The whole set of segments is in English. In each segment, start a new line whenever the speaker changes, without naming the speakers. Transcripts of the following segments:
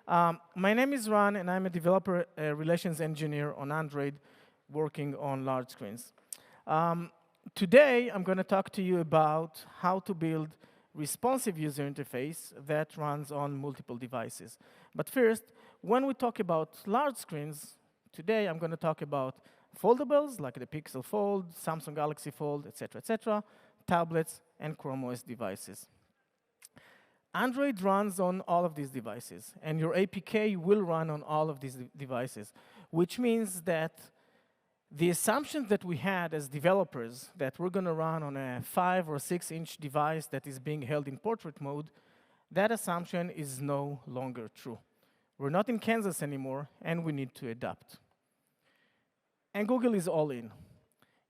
My name is Ran, and I'm a developer relations engineer on Android working on large screens. Today, I'm going to talk to you about how to build responsive user interface that runs on multiple devices. But first, when we talk about large screens, today I'm going to talk about foldables, like the Pixel Fold, Samsung Galaxy Fold, etc., tablets, and Chrome OS devices. Android runs on all of these devices, and your APK will run on all of these devices, which means that the assumption that we had as developers that we're going to run on a 5 or 6-inch device that is being held in portrait mode, that assumption is no longer true. We're not in Kansas anymore, and we need to adapt. And Google is all in.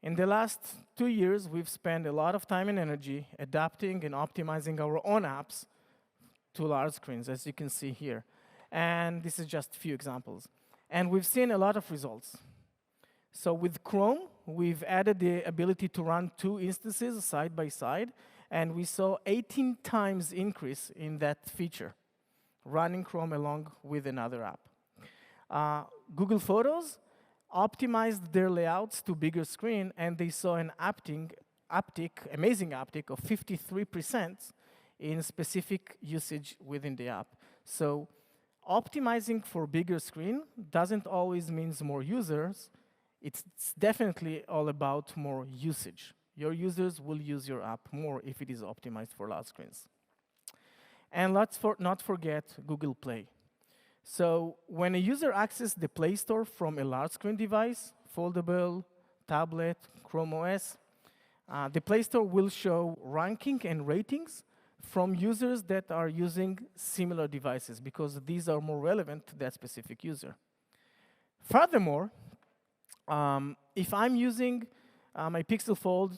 In the last 2 years, we've spent a lot of time and energy adapting and optimizing our own apps to large screens, as you can see here. And this is just a few examples. And we've seen a lot of results. So with Chrome, we've added the ability to run 2 instances side by side, and we saw 18 times increase in that feature, running Chrome along with another app. Google Photos optimized their layouts to bigger screen, and they saw an amazing uptick of 53% in specific usage within the app. So optimizing for bigger screen doesn't always mean more users. It's definitely all about more usage. Your users will use your app more if it is optimized for large screens. And let's not forget Google Play. So when a user accesses the Play Store from a large screen device, foldable, tablet, Chrome OS, the Play Store will show ranking and ratings from users that are using similar devices, because these are more relevant to that specific user. Furthermore, if I'm using my Pixel Fold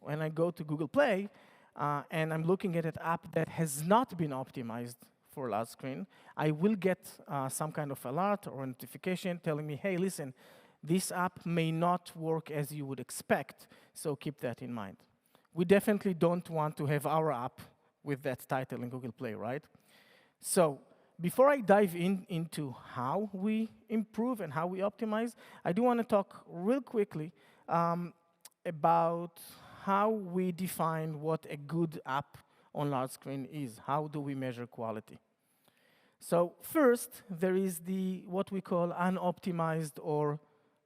when I go to Google Play, and I'm looking at an app that has not been optimized for large screen, I will get some kind of alert or notification telling me, hey, listen, this app may not work as you would expect, so keep that in mind. We definitely don't want to have our app with that title in Google Play, right? So before I dive into how we improve and how we optimize, I do want to talk real quickly about how we define what a good app on large screen is. How do we measure quality? So first, there is what we call unoptimized or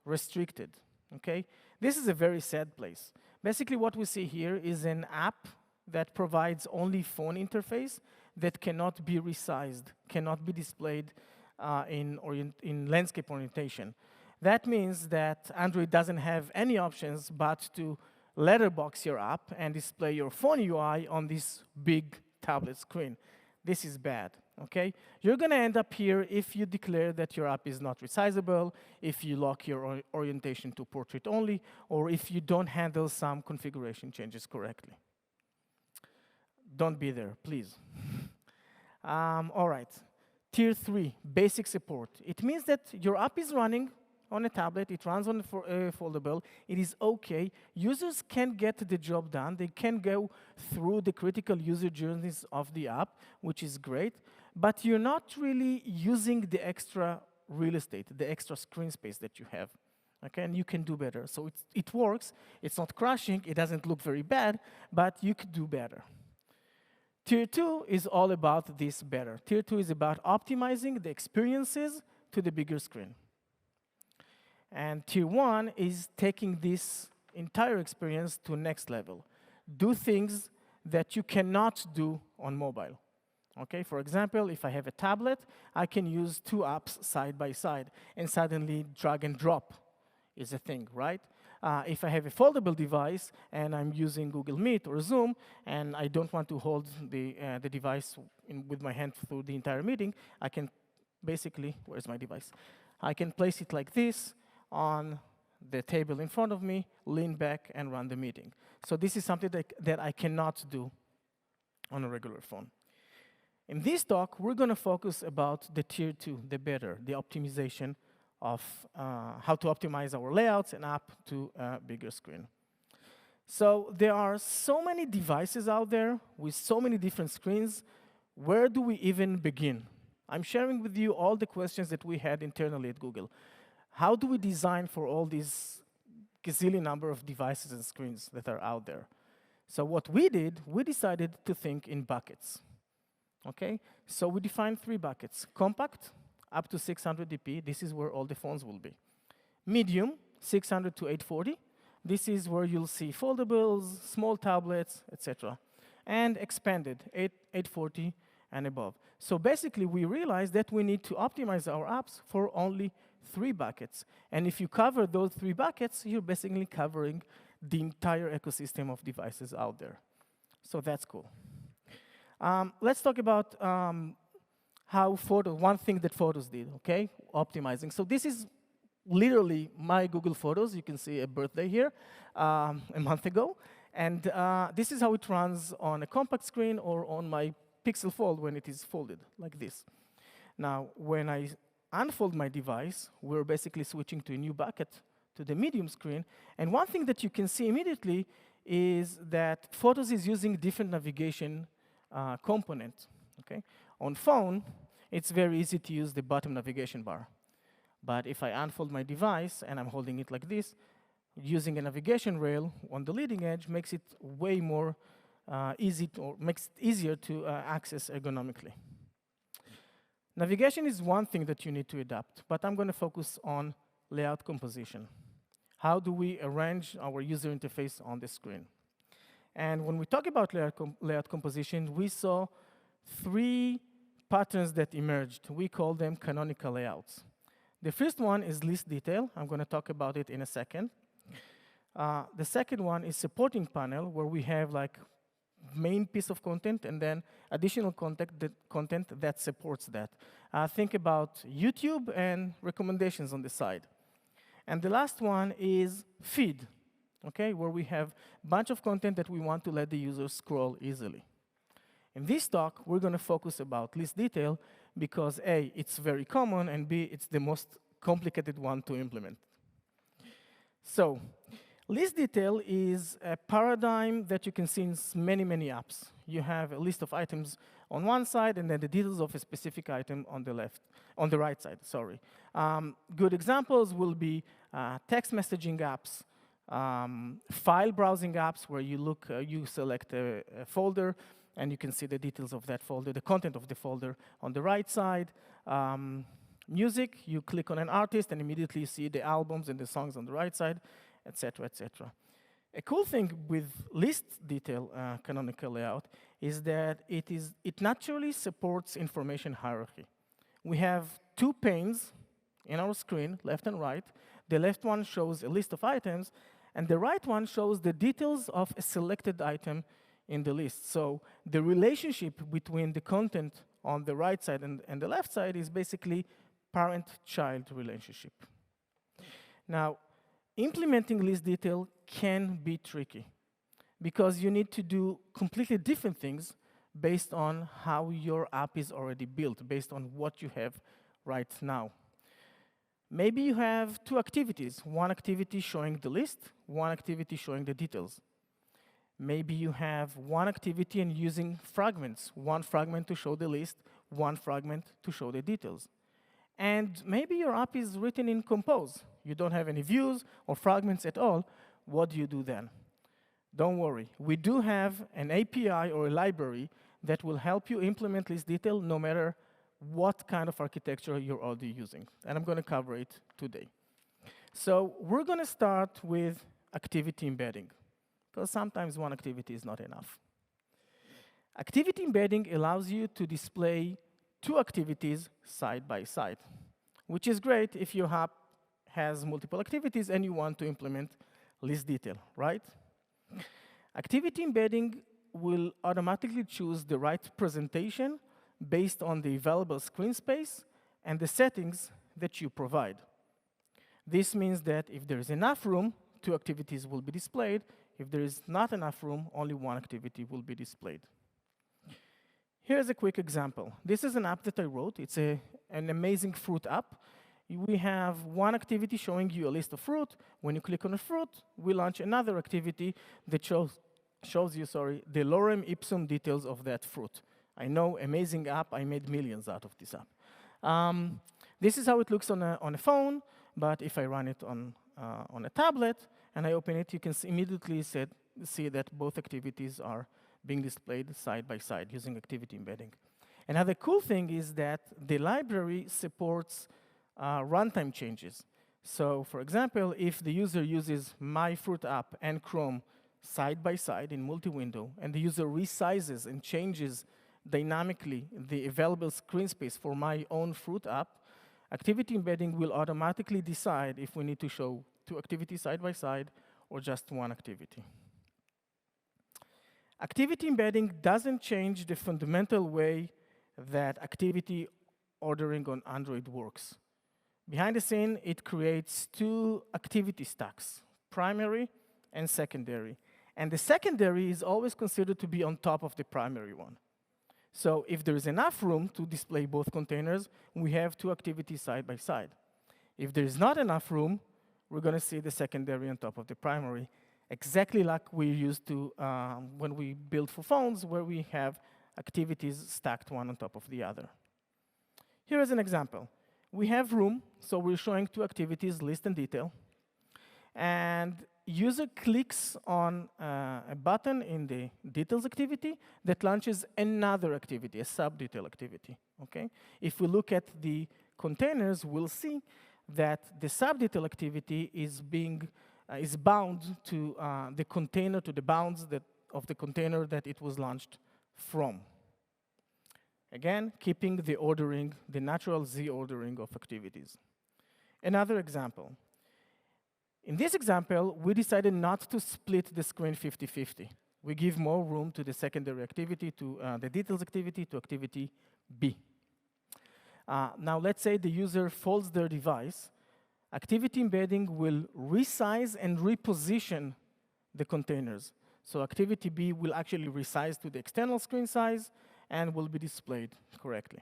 restricted, okay? This is a very sad place. Basically, what we see here is an app that provides only phone interface that cannot be resized, cannot be displayed in landscape orientation. That means that Android doesn't have any options but to letterbox your app and display your phone UI on this big tablet screen. This is bad, okay? You're going to end up here if you declare that your app is not resizable, if you lock your orientation to portrait only, or if you don't handle some configuration changes correctly. Don't be there, please. All right, Tier 3, basic support. It means that your app is running on a tablet, it runs on a foldable, it is okay. Users can get the job done, they can go through the critical user journeys of the app, which is great, but you're not really using the extra real estate, the extra screen space that you have. Okay, and you can do better. So it works, it's not crashing, it doesn't look very bad, but you could do better. Tier 2 is all about this better. Tier 2 is about optimizing the experiences to the bigger screen. And Tier 1 is taking this entire experience to next level. Do things that you cannot do on mobile. Okay, for example, if I have a tablet, I can use 2 apps side by side, and suddenly drag and drop is a thing, right? If I have a foldable device and I'm using Google Meet or Zoom and I don't want to hold the device with my hand through the entire meeting, I can basically, where's my device? I can place it like this on the table in front of me, lean back, and run the meeting. So this is something that I cannot do on a regular phone. In this talk, we're going to focus about the Tier 2, the better, the optimization of how to optimize our layouts and app to a bigger screen. So there are so many devices out there with so many different screens. Where do we even begin? I'm sharing with you all the questions that we had internally at Google. How do we design for all these gazillion number of devices and screens that are out there? So what we did, we decided to think in buckets. Okay, so we defined 3 buckets. Compact, up to 600 dp, this is where all the phones will be. Medium, 600 to 840, this is where you'll see foldables, small tablets, etc. And expanded, 840 and above. So basically, we realized that we need to optimize our apps for only 3 buckets. And if you cover those 3 buckets, you're basically covering the entire ecosystem of devices out there. So that's cool. Let's talk about how one thing that Photos did, okay? Optimizing. So this is literally my Google Photos. You can see a birthday here a month ago. And this is how it runs on a compact screen or on my Pixel Fold when it is folded, like this. Now, when I unfold my device, we're basically switching to a new bucket, to the medium screen. And one thing that you can see immediately is that Photos is using different navigation component. Okay? On phone, it's very easy to use the bottom navigation bar. But if I unfold my device and I'm holding it like this, using a navigation rail on the leading edge makes it way more makes it easier to access ergonomically. Navigation is one thing that you need to adapt, but I'm going to focus on layout composition. How do we arrange our user interface on the screen? And when we talk about layout composition, we saw 3 patterns that emerged. We call them canonical layouts. The first one is list detail. I'm going to talk about it in a second. The second one is supporting panel, where we have like main piece of content and then additional content that supports that. Think about YouTube and recommendations on the side. And the last one is feed, okay, where we have a bunch of content that we want to let the user scroll easily. In this talk, we're going to focus about list detail because A, it's very common, and B, it's the most complicated one to implement. So, list detail is a paradigm that you can see in many, many apps. You have a list of items on one side, and then the details of a specific item on the right side, sorry. Good examples will be text messaging apps, file browsing apps, where you select a folder, and you can see the details of that folder, the content of the folder on the right side. Music, you click on an artist, and immediately you see the albums and the songs on the right side, etc., etc. A cool thing with list detail canonical layout is that it naturally supports information hierarchy. We have 2 panes in our screen, left and right. The left one shows a list of items, and the right one shows the details of a selected item in the list. So the relationship between the content on the right side and the left side is basically parent-child relationship. Now, implementing list detail can be tricky because you need to do completely different things based on how your app is already built, based on what you have right now. Maybe you have 2 activities, one activity showing the list, one activity showing the details. Maybe you have one activity and using fragments, one fragment to show the list, one fragment to show the details. And maybe your app is written in Compose. You don't have any views or fragments at all. What do you do then? Don't worry. We do have an API or a library that will help you implement list detail no matter what kind of architecture you're already using. And I'm going to cover it today. So we're going to start with activity embedding, because sometimes one activity is not enough. Activity embedding allows you to display 2 activities side by side, which is great if your app has multiple activities and you want to implement list detail, right? Activity embedding will automatically choose the right presentation based on the available screen space and the settings that you provide. This means that if there is enough room, 2 activities will be displayed. If there is not enough room, only one activity will be displayed. Here's a quick example. This is an app that I wrote. It's an amazing fruit app. We have one activity showing you a list of fruit. When you click on a fruit, we launch another activity that shows you the lorem ipsum details of that fruit. I know, amazing app. I made millions out of this app. This is how it looks on a phone, but if I run it on a tablet and I open it, you can immediately see that both activities are being displayed side by side using activity embedding. Another cool thing is that the library supports runtime changes. So, for example, if the user uses My Fruit app and Chrome side by side in multi-window, and the user resizes and changes dynamically the available screen space for My Own Fruit app, activity embedding will automatically decide if we need to show two activities side by side or just one activity. Activity embedding doesn't change the fundamental way that activity ordering on Android works. Behind the scene, it creates two activity stacks, primary and secondary. And the secondary is always considered to be on top of the primary one. So if there is enough room to display both containers, we have two activities side by side. If there is not enough room, we're going to see the secondary on top of the primary, exactly like we used to when we build for phones, where we have activities stacked one on top of the other. Here is an example. We have room, so we're showing two activities, list and detail. And user clicks on a button in the details activity that launches another activity, a sub-detail activity, okay? If we look at the containers, we'll see that the sub-detail activity is bound to the container, to the bounds of the container that it was launched from. Again, keeping the ordering, the natural Z ordering of activities. Another example. In this example, we decided not to split the screen 50-50. We give more room to the secondary activity, to the details activity, to activity B. Now, let's say the user folds their device. Activity embedding will resize and reposition the containers. So activity B will actually resize to the external screen size and will be displayed correctly.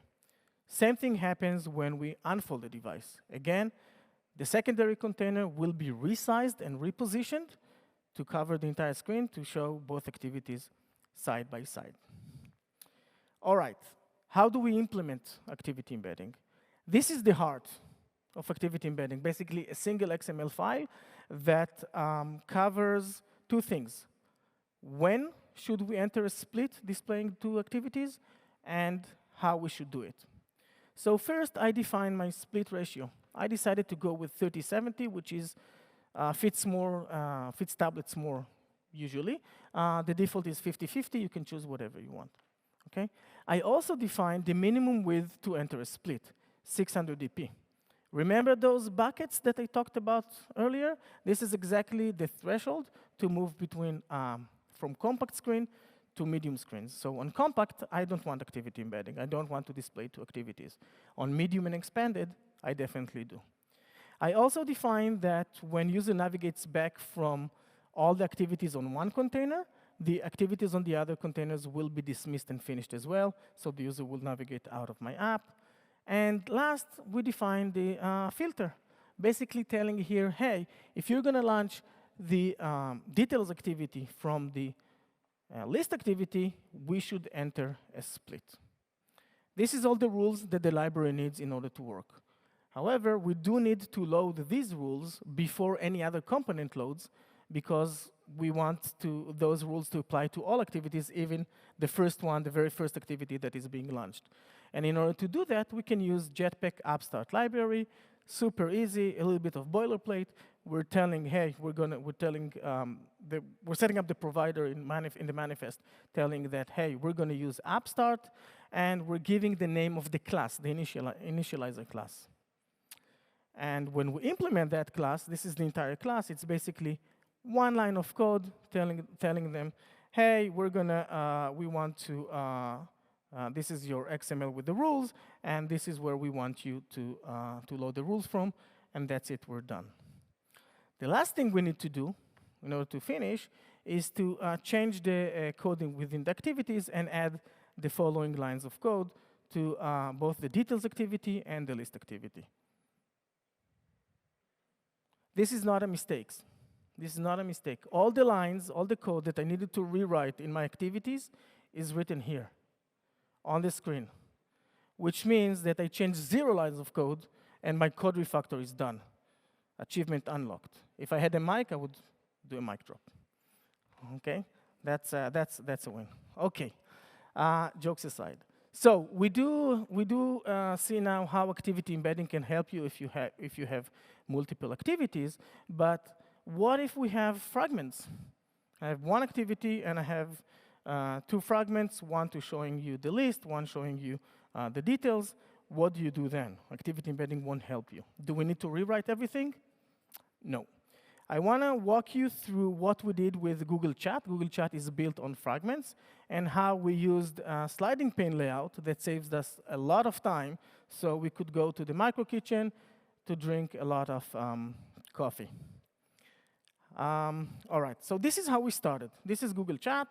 Same thing happens when we unfold the device. Again, the secondary container will be resized and repositioned to cover the entire screen to show both activities side by side. All right, how do we implement activity embedding? This is the heart of activity embedding, basically a single XML file that covers two things. When should we enter a split displaying two activities, and how we should do it. So first, I define my split ratio. I decided to go with 30/70, which is fits tablets more usually. The default is 50/50. You can choose whatever you want. Okay. I also defined the minimum width to enter a split, 600 dp. Remember those buckets that I talked about earlier? This is exactly the threshold to move between from compact screen to medium screens. So on compact, I don't want activity embedding. I don't want to display two activities. On medium and expanded, I definitely do. I also defined that when user navigates back from all the activities on one container, the activities on the other containers will be dismissed and finished as well, so the user will navigate out of my app. And last, we define the filter, basically telling here, hey, if you're going to launch the details activity from the list activity, we should enter a split. This is all the rules that the library needs in order to work. However, we do need to load these rules before any other component loads, because we want those rules to apply to all activities, even the first one, the very first activity that is being launched. And in order to do that, we can use Jetpack AppStart library, super easy, a little bit of boilerplate. We're telling, hey, we're setting up the provider in the manifest, telling that, hey, we're going to use AppStart, and we're giving the name of the class, the initializer class. And when we implement that class, this is the entire class. It's basically one line of code telling them, hey, we want to, this is your XML with the rules, and this is where we want you to load the rules from, and that's it, we're done. The last thing we need to do in order to finish is to change the coding within the activities and add the following lines of code to both the details activity and the list activity. This is not a mistake. This is not a mistake. All the lines, all the code that I needed to rewrite in my activities is written here on the screen. which means that I change 0 lines of code, and my code refactor is done. Achievement unlocked. If I had a mic, I would do a mic drop. Okay, that's a win. Okay, jokes aside. So we do see now how activity embedding can help you if you have multiple activities. But what if we have fragments? I have one activity and I have 2 fragments, one to showing you the list, one showing you the details. What do you do then? Activity embedding won't help you. Do we need to rewrite everything? No. I want to walk you through what we did with Google Chat. Google Chat is built on fragments, and how we used a sliding pane layout that saves us a lot of time, so we could go to the micro kitchen to drink a lot of coffee. All right, so this is how we started. This is Google Chat.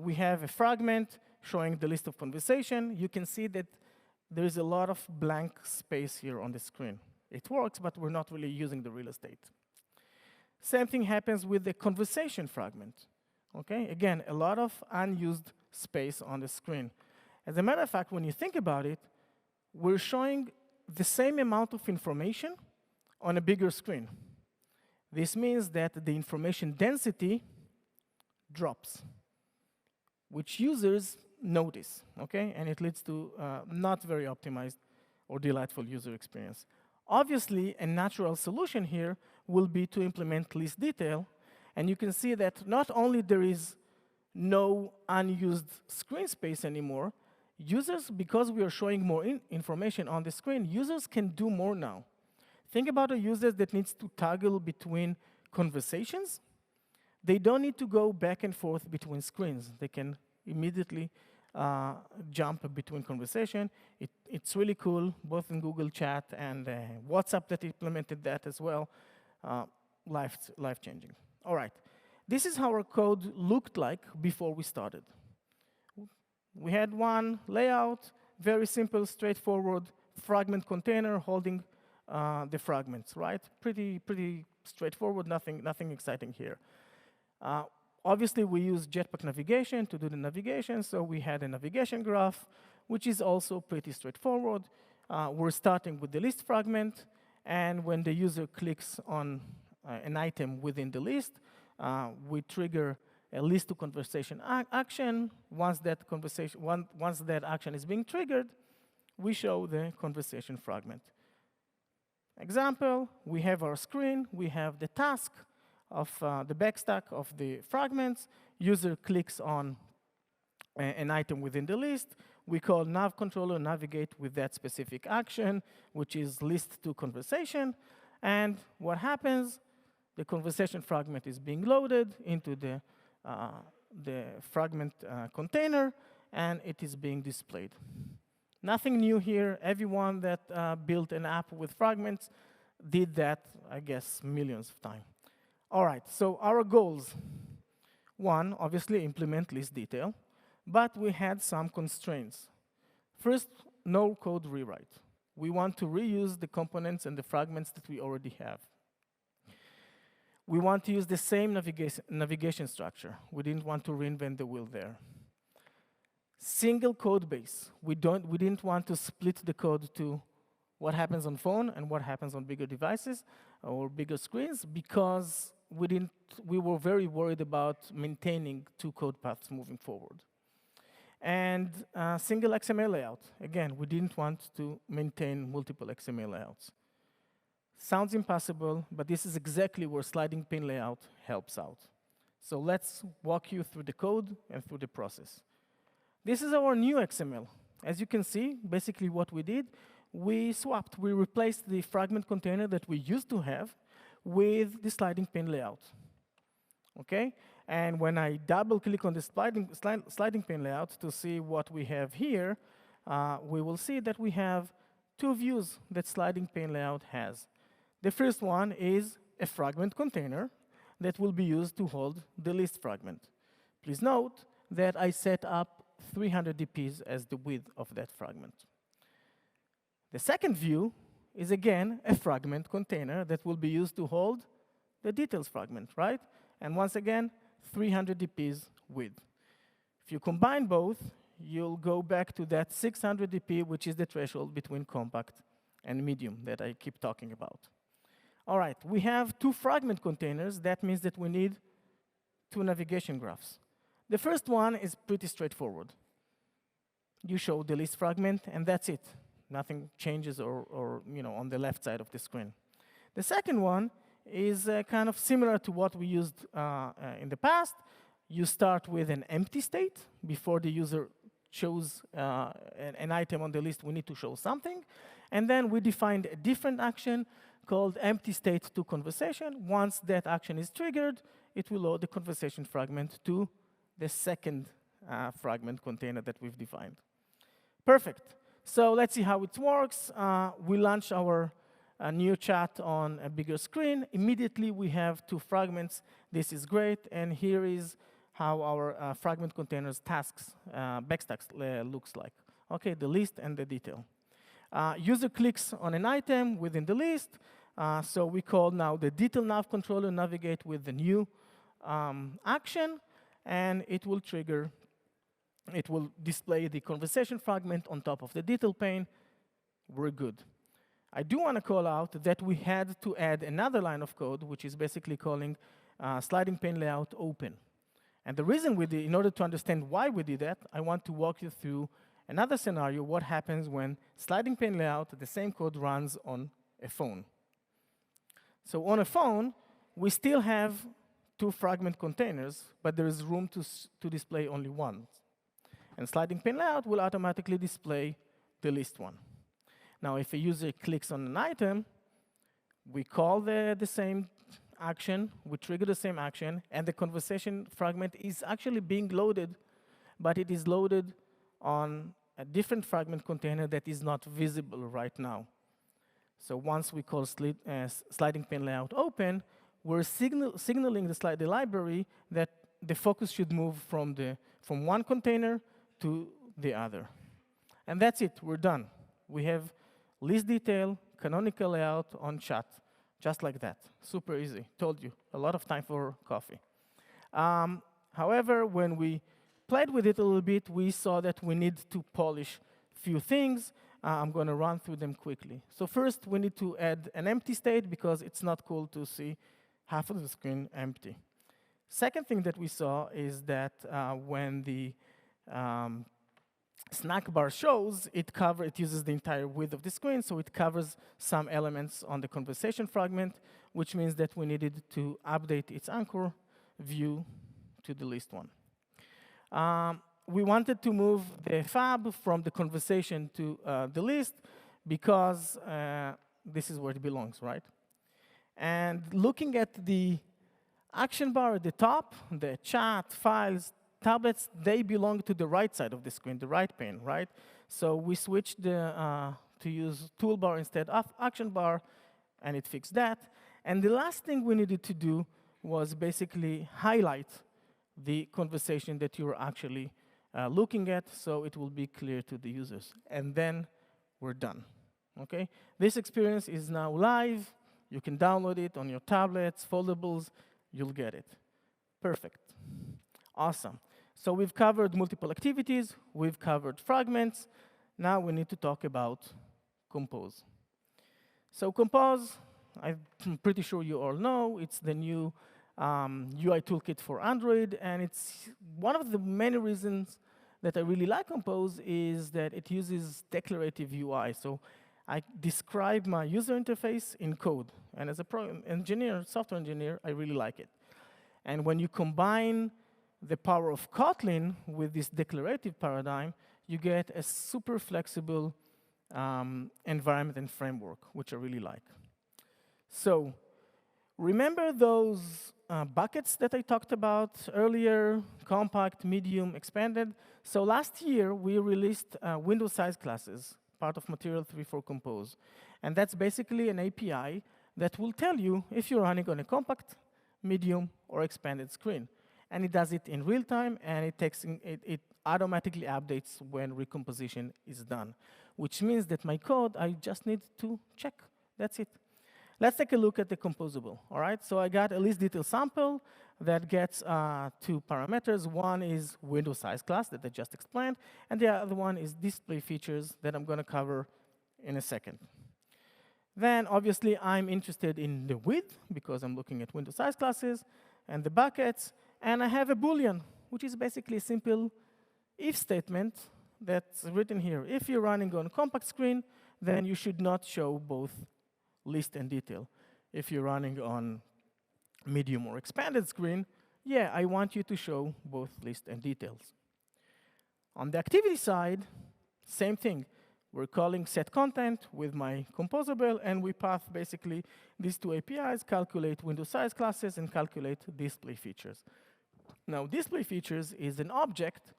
We have a fragment showing the list of conversation. You can see that there is a lot of blank space here on the screen. It works, but we're not really using the real estate. Same thing happens with the conversation fragment. Okay, again, a lot of unused space on the screen. As a matter of fact, when you think about it, we're showing the same amount of information on a bigger screen. This means that the information density drops, which users notice, okay? And it leads to not very optimized or delightful user experience. Obviously, a natural solution here will be to implement list detail, and you can see that not only there is no unused screen space anymore, users, because we are showing more information on the screen, users can do more now. Think about a user that needs to toggle between conversations. They don't need to go back and forth between screens. They can immediately jump between conversation. It's really cool, both in Google Chat and WhatsApp that implemented that as well. Life-changing. All right, this is how our code looked like before we started. We had one layout, very simple, straightforward fragment container holding the fragments, right? Pretty straightforward, nothing exciting here. Obviously, we use Jetpack navigation to do the navigation, so we had a navigation graph, which is also pretty straightforward. We're starting with the list fragment, and when the user clicks on an item within the list, we trigger a list to conversation action. Once that action is being triggered, we show the conversation fragment. Example, we have our screen, we have the task of the backstack of the fragments. User clicks on an item within the list. We call nav controller navigate with that specific action, which is list to conversation. And what happens? The conversation fragment is being loaded into the fragment container, and it is being displayed. Nothing new here. Everyone that built an app with fragments did that, I guess, millions of times. All right, so our goals. One, obviously implement list detail, but we had some constraints. First, no code rewrite. We want to reuse the components and the fragments that we already have. We want to use the same navigation structure. We didn't want to reinvent the wheel there. Single code base. We didn't want to split the code to what happens on phone and what happens on bigger devices or bigger screens, because we were very worried about maintaining 2 code paths moving forward. And single XML layout. Again, we didn't want to maintain multiple XML layouts. Sounds impossible, but this is exactly where sliding pane layout helps out. So let's walk you through the code and through the process. This is our new XML. As you can see, basically what we did, we replaced the fragment container that we used to have with the sliding pane layout. Okay? And when I double-click on the sliding pane layout to see what we have here, we will see that we have 2 views that sliding pane layout has. The first one is a fragment container that will be used to hold the list fragment. Please note that I set up 300 dps as the width of that fragment. The second view is, again, a fragment container that will be used to hold the details fragment, right? And once again, 300 dps width. If you combine both, you'll go back to that 600 dp, which is the threshold between compact and medium that I keep talking about. All right, we have 2 fragment containers. That means that we need 2 navigation graphs. The first one is pretty straightforward. You show the list fragment, and that's it. Nothing changes or on the left side of the screen. The second one is kind of similar to what we used in the past. You start with an empty state. Before the user shows an item on the list, we need to show something. And then we defined a different action called empty state to conversation. Once that action is triggered, it will load the conversation fragment to the second fragment container that we've defined. Perfect. So let's see how it works. We launch our new chat on a bigger screen. Immediately, we have 2 fragments. This is great. And here is how our fragment containers tasks, backstacks looks like. OK, the list and the detail. User clicks on an item within the list. So we call now the detail nav controller navigate with the new action. And it will trigger. It will display the conversation fragment on top of the detail pane. We're good. I do want to call out that we had to add another line of code, which is basically calling sliding pane layout open. And the reason we did, in order to understand why we did that, I want to walk you through another scenario, what happens when sliding pane layout, the same code runs on a phone. So on a phone, we still have 2 fragment containers, but there is room to display only one. And sliding pane layout will automatically display the list one. Now, if a user clicks on an item, we call the same action, we trigger the same action, and the conversation fragment is actually being loaded, but it is loaded on a different fragment container that is not visible right now. So once we call sliding pane layout open, we're signaling the library that the focus should move from one container to the other. And that's it, we're done. We have list detail, canonical layout on chat, just like that. Super easy, told you, a lot of time for coffee. However, when we played with it a little bit, we saw that we need to polish a few things. I'm going to run through them quickly. So first, we need to add an empty state because it's not cool to see half of the screen empty. Second thing that we saw is that when the snack bar shows, it uses the entire width of the screen, so it covers some elements on the conversation fragment, which means that we needed to update its anchor view to the list one. We wanted to move the fab from the conversation to the list because this is where it belongs, right? And looking at the action bar at the top, the chat, files, tablets, they belong to the right side of the screen, the right pane, right? So we switched to use toolbar instead of action bar, and it fixed that. And the last thing we needed to do was basically highlight the conversation that you're actually looking at, so it will be clear to the users. And then we're done, okay? This experience is now live. You can download it on your tablets, foldables, you'll get it. Perfect. Awesome. So we've covered multiple activities, we've covered fragments. Now we need to talk about Compose. So Compose, I'm pretty sure you all know, it's the new UI toolkit for Android, and it's one of the many reasons that I really like Compose is that it uses declarative UI. So I describe my user interface in code, and as a software engineer, I really like it. And when you combine the power of Kotlin with this declarative paradigm, you get a super flexible environment and framework, which I really like. So remember those buckets that I talked about earlier, compact, medium, expanded? So last year, we released window size classes, part of Material 3 for Compose. And that's basically an API that will tell you if you're running on a compact, medium, or expanded screen. And it does it in real time, and it automatically updates when recomposition is done, which means that my code, I just need to check. That's it. Let's take a look at the composable, all right? So I got a list detail sample. that gets two parameters. One is window size class that I just explained, and the other one is display features that I'm going to cover in a second. Then, obviously, I'm interested in the width because I'm looking at window size classes and the buckets, and I have a Boolean, which is basically a simple if statement that's written here. If you're running on compact screen, then you should not show both list and detail. If you're running on medium or expanded screen, yeah, I want you to show both list and details. On the activity side, same thing. We're calling set content with my composable, and we path basically these two APIs, calculate window size classes and calculate display features. Now, display features is an object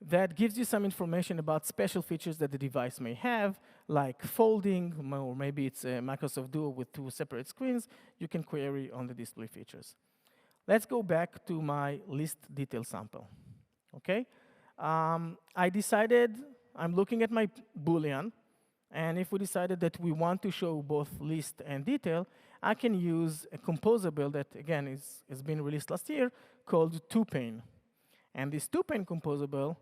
that gives you some information about special features that the device may have, like folding, or maybe it's a Microsoft Duo with two separate screens. You can query on the display features. Let's go back to my list detail sample. Okay? I decided I'm looking at my Boolean, and if we decided that we want to show both list and detail, I can use a composable that, again, has been released last year called two-pane. And this two-pane composable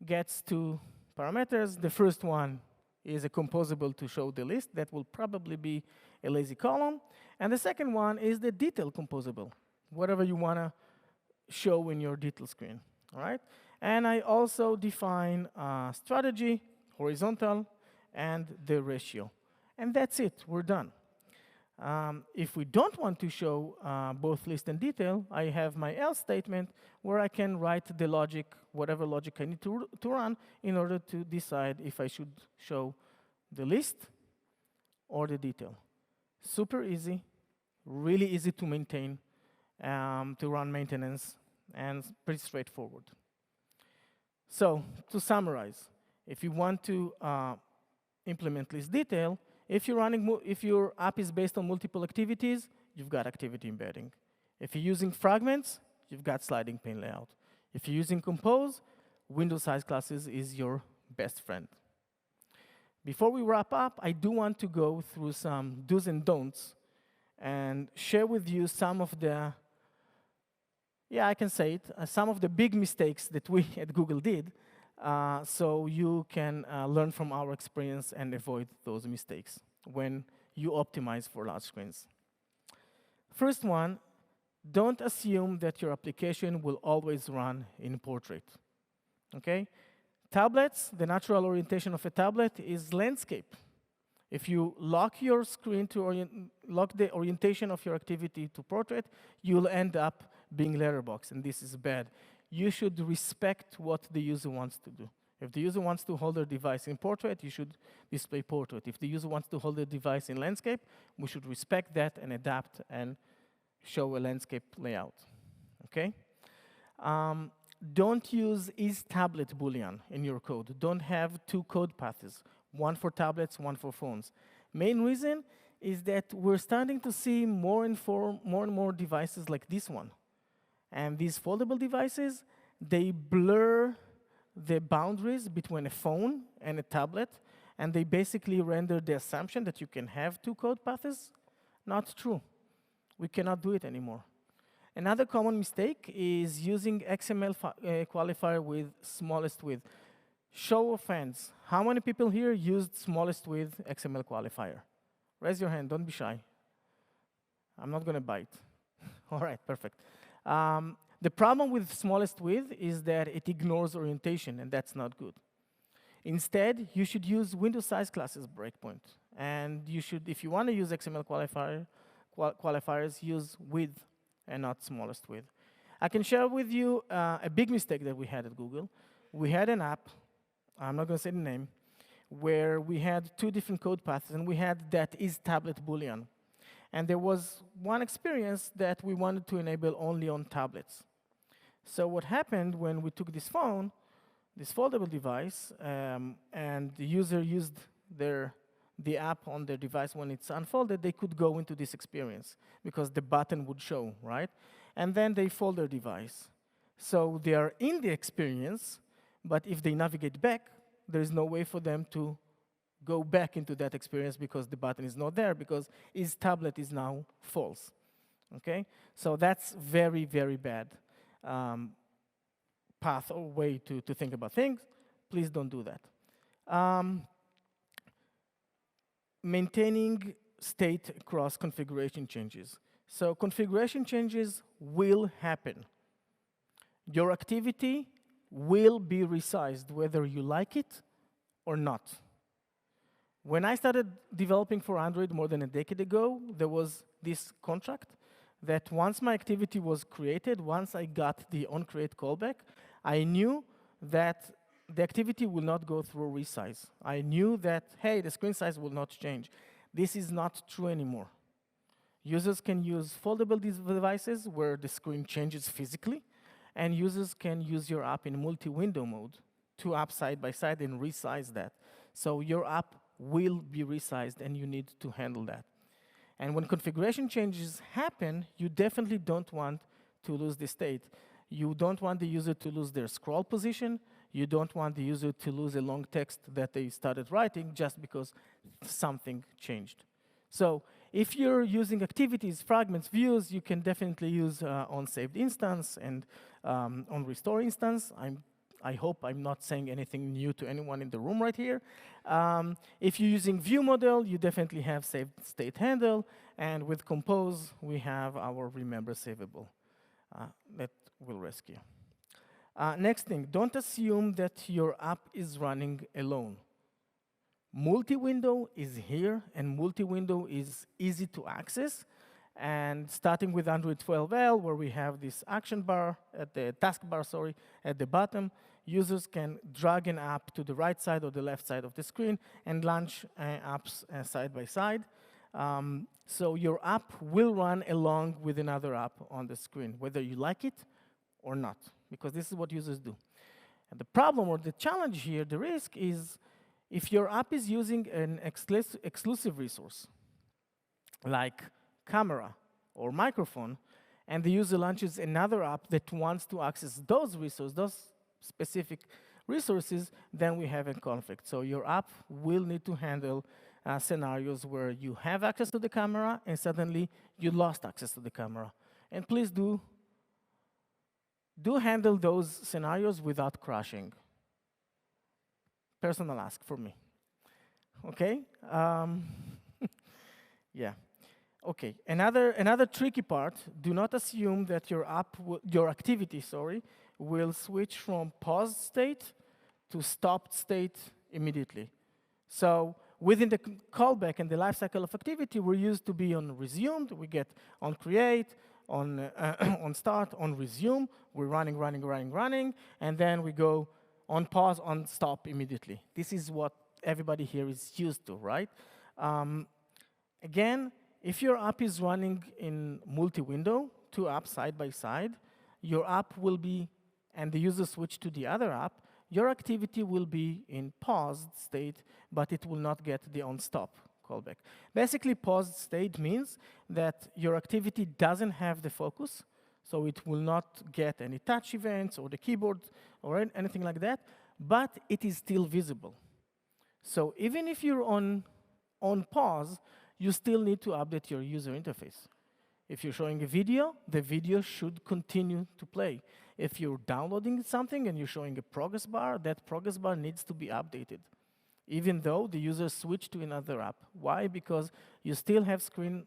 gets two parameters. The first one is a composable to show the list. That will probably be a lazy column. And the second one is the detail composable, whatever you want to show in your detail screen. All right? And I also define strategy, horizontal, and the ratio. And that's it. We're done. If we don't want to show both list and detail, I have my else statement where I can write the logic, whatever logic I need to run in order to decide if I should show the list or the detail. Super easy, really easy to maintain, to run maintenance, and pretty straightforward. So to summarize, if you want to implement list detail, if your app is based on multiple activities, you've got activity embedding. If you're using fragments, you've got sliding pane layout. If you're using compose, window size classes is your best friend. Before we wrap up, I do want to go through some do's and don'ts and share with you some of the, I can say it, some of the big mistakes that we at Google did, so you can learn from our experience and avoid those mistakes when you optimize for large screens. First one, don't assume that your application will always run in portrait. Okay? Tablets, the natural orientation of a tablet is landscape. If you lock your screen to lock the orientation of your activity to portrait, you'll end up being letterbox, and this is bad. You should respect what the user wants to do. If the user wants to hold their device in portrait, you should display portrait. If the user wants to hold their device in landscape, we should respect that and adapt and show a landscape layout. Okay? Don't use isTablet Boolean in your code. Don't have two code paths, one for tablets, one for phones. Main reason is that we're starting to see more and more devices like this one. And these foldable devices, they blur the boundaries between a phone and a tablet, and they basically render the assumption that you can have two code paths. Not true. We cannot do it anymore. Another common mistake is using XML qualifier with smallest width. Show of hands. How many people here used smallest width XML qualifier? Raise your hand, don't be shy. I'm not gonna bite. All right, perfect. The problem with smallest width is that it ignores orientation, and that's not good. Instead, you should use window size classes breakpoint. And you should, if you want to use XML qualifiers, use width and not smallest width. I can share with you a big mistake that we had at Google. We had an app, I'm not going to say the name, where we had two different code paths, and we had that isTablet Boolean. And there was one experience that we wanted to enable only on tablets. So what happened when we took this phone, this foldable device, and the user used the app on their device when it's unfolded, they could go into this experience because the button would show, right? And then they fold their device. So they are in the experience, but if they navigate back, there's no way for them to go back into that experience because the button is not there, because isTablet is now false. Okay? So that's very, very bad path or way to think about things. Please don't do that. Maintaining state across configuration changes. So configuration changes will happen. Your activity will be resized whether you like it or not. When I started developing for Android more than a decade ago, there was this contract that once my activity was created, once I got the onCreate callback, I knew that the activity will not go through resize. I knew that, hey, the screen size will not change. This is not true anymore. Users can use foldable devices where the screen changes physically, and users can use your app in multi-window mode, two apps side by side, and resize that. So your app will be resized, and you need to handle that. And when configuration changes happen, you definitely don't want to lose the state. You don't want the user to lose their scroll position. You don't want the user to lose a long text that they started writing just because something changed. So if you're using activities, fragments, views, you can definitely use on saved instance and on restore instance. I hope I'm not saying anything new to anyone in the room right here. If you're using view model, you definitely have saved state handle. And with compose, we have our remember savable that will rescue. Next thing, don't assume that your app is running alone. Multi-window is here, and multi-window is easy to access. And starting with Android 12L, where we have this action bar, at the taskbar, sorry, at the bottom, users can drag an app to the right side or the left side of the screen and launch apps side by side. So your app will run along with another app on the screen, whether you like it or not, because this is what users do. And the problem or the challenge here, the risk is if your app is using an exclusive resource, like camera or microphone, and the user launches another app that wants to access those resources, those specific resources, then we have a conflict. So your app will need to handle scenarios where you have access to the camera and suddenly you lost access to the camera. And please do handle those scenarios without crashing. Personal ask for me. Okay? Yeah. Okay, another tricky part, do not assume that your activity, will switch from paused state to stopped state immediately. So within the callback and the lifecycle of activity, we're used to be on resumed, we get on create, on, on start, on resume, we're running, and then we go on pause, on stop immediately. This is what everybody here is used to, right? Again, if your app is running in multi-window, two apps side by side, your app will be, and the user switch to the other app, your activity will be in paused state, but it will not get the on-stop callback. Basically, paused state means that your activity doesn't have the focus, so it will not get any touch events or the keyboard or anything like that, but it is still visible. So even if you're on pause, you still need to update your user interface. If you're showing a video, the video should continue to play. If you're downloading something and you're showing a progress bar, that progress bar needs to be updated, even though the user switched to another app. Why? Because you still have screen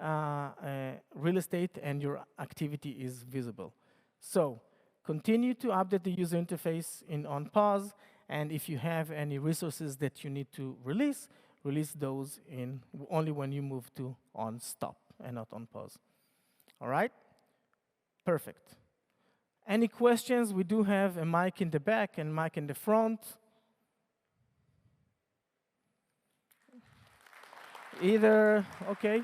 real estate and your activity is visible. So continue to update the user interface on pause, and if you have any resources that you need to release those in only when you move to on stop and not on pause. All right? Perfect. Any questions? We do have a mic in the back and mic in the front. Either, okay.